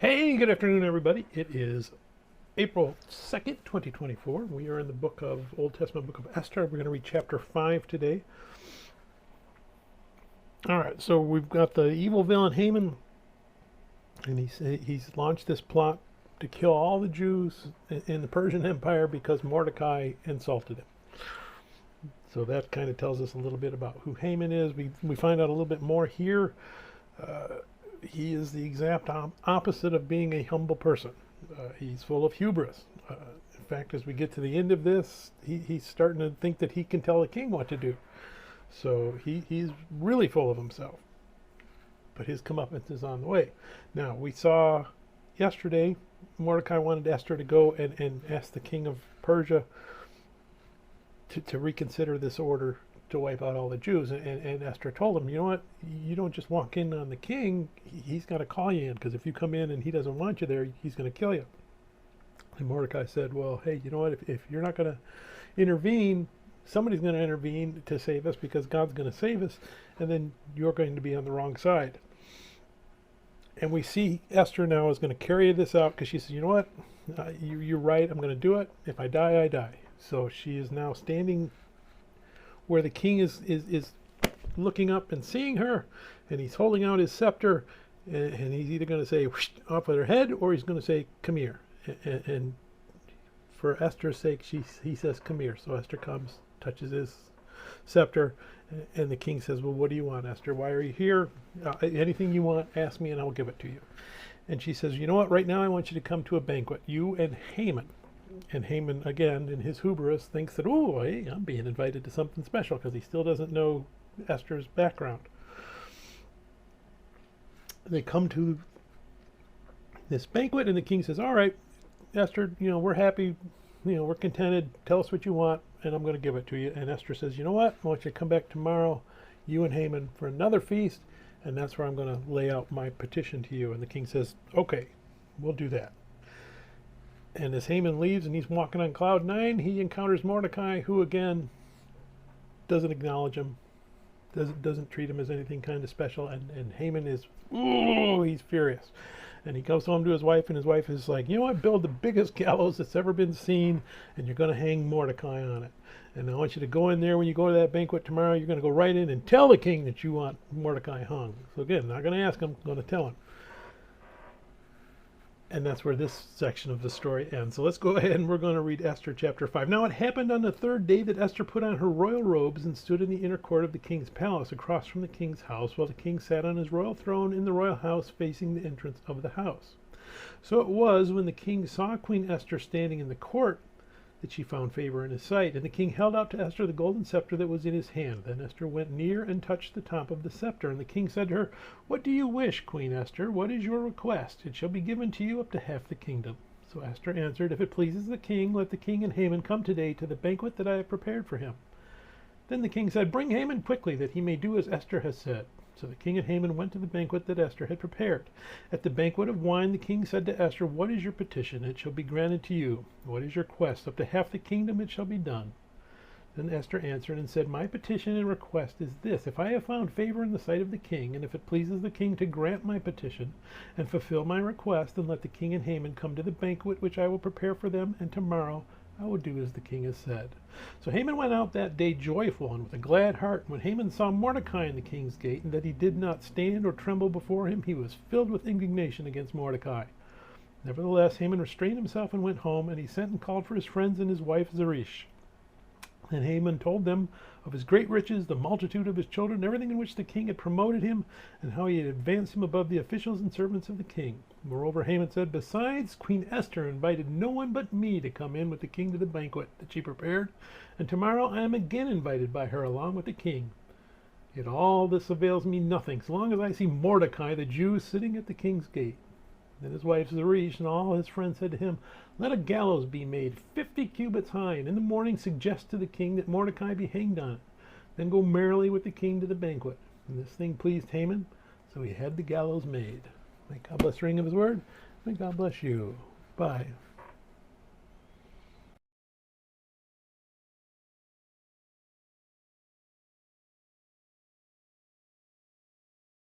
Hey, good afternoon, everybody. It is April 2nd, 2024. We are in the book of Old Testament book of Esther. We're going to read chapter 5 today. All right, so we've got the evil villain Haman, and he's launched this plot to kill all the Jews in the Persian Empire because Mordecai insulted him. So that kind of tells us a little bit about who Haman is. We find out a little bit more here. He is the exact opposite of being a humble person. He's full of hubris. In fact, as we get to the end of this, he's starting to think that he can tell the king what to do. So he's really full of himself. But his comeuppance is on the way. Now, we saw yesterday, Mordecai wanted Esther to go and ask the king of Persia to reconsider this order to wipe out all the Jews, and Esther told him, you know what, you don't just walk in on the king, he's got to call you in, because if you come in and he doesn't want you there, he's going to kill you. And Mordecai said, well, hey, you know what, if you're not going to intervene, somebody's going to intervene to save us, because God's going to save us, and then you're going to be on the wrong side. And we see Esther now is going to carry this out, because she says, you know what, you're right, I'm going to do it. If I die, I die. So she is now standing where the king is looking up and seeing her, and he's holding out his scepter, and he's either going to say whoosh, off with her head, or he's going to say come here. And for Esther's sake, he says come here. So Esther comes, touches his scepter, and the king says, well, what do you want, Esther? Why are you here? Anything you want, ask me and I'll give it to you. And she says, you know what, right now I want you to come to a banquet, you and Haman. And Haman, again, in his hubris, thinks that, oh, hey, I'm being invited to something special, because he still doesn't know Esther's background. They come to this banquet, and the king says, all right, Esther, we're happy, we're contented, tell us what you want, and I'm going to give it to you. And Esther says, you know what, I want you to come back tomorrow, you and Haman, for another feast, and that's where I'm going to lay out my petition to you. And the king says, okay, we'll do that. And as Haman leaves and he's walking on cloud 9, he encounters Mordecai, who again doesn't acknowledge him, doesn't treat him as anything kind of special. And Haman is, he's furious. And he goes home to his wife, and his wife is like, you know what, build the biggest gallows that's ever been seen, and you're going to hang Mordecai on it. And I want you to go in there when you go to that banquet tomorrow, you're going to go right in and tell the king that you want Mordecai hung. So again, not going to ask him, I'm going to tell him. And that's where this section of the story ends. So let's go ahead and we're going to read Esther chapter 5. Now it happened on the third day that Esther put on her royal robes and stood in the inner court of the king's palace across from the king's house, while the king sat on his royal throne in the royal house facing the entrance of the house. So it was when the king saw Queen Esther standing in the court that she found favor in his sight. And the king held out to Esther the golden scepter that was in his hand. Then Esther went near and touched the top of the scepter. And the king said to her, what do you wish, Queen Esther? What is your request? It shall be given to you up to half the kingdom. So Esther answered, if it pleases the king, let the king and Haman come today to the banquet that I have prepared for him. Then the king said, bring Haman quickly, that he may do as Esther has said. So the king and Haman went to the banquet that Esther had prepared. At the banquet of wine, the king said to Esther, what is your petition? It shall be granted to you. What is your request? Up to half the kingdom it shall be done. Then Esther answered and said, my petition and request is this. If I have found favor in the sight of the king, and if it pleases the king to grant my petition and fulfill my request, then let the king and Haman come to the banquet which I will prepare for them, and tomorrow I will do as the king has said. So Haman went out that day joyful and with a glad heart. When Haman saw Mordecai in the king's gate, and that he did not stand or tremble before him, he was filled with indignation against Mordecai. Nevertheless, Haman restrained himself and went home, and he sent and called for his friends and his wife Zeresh. And Haman told them of his great riches, the multitude of his children, everything in which the king had promoted him, and how he had advanced him above the officials and servants of the king. Moreover, Haman said, besides, Queen Esther invited no one but me to come in with the king to the banquet that she prepared, and tomorrow I am again invited by her along with the king. Yet all this avails me nothing, so long as I see Mordecai the Jew sitting at the king's gate. Then his wife Zeresh and all his friends said to him, let a gallows be made 50 cubits high, and in the morning suggest to the king that Mordecai be hanged on it. Then go merrily with the king to the banquet. And this thing pleased Haman, so he had the gallows made. May God bless the reading of his word. May God bless you. Bye.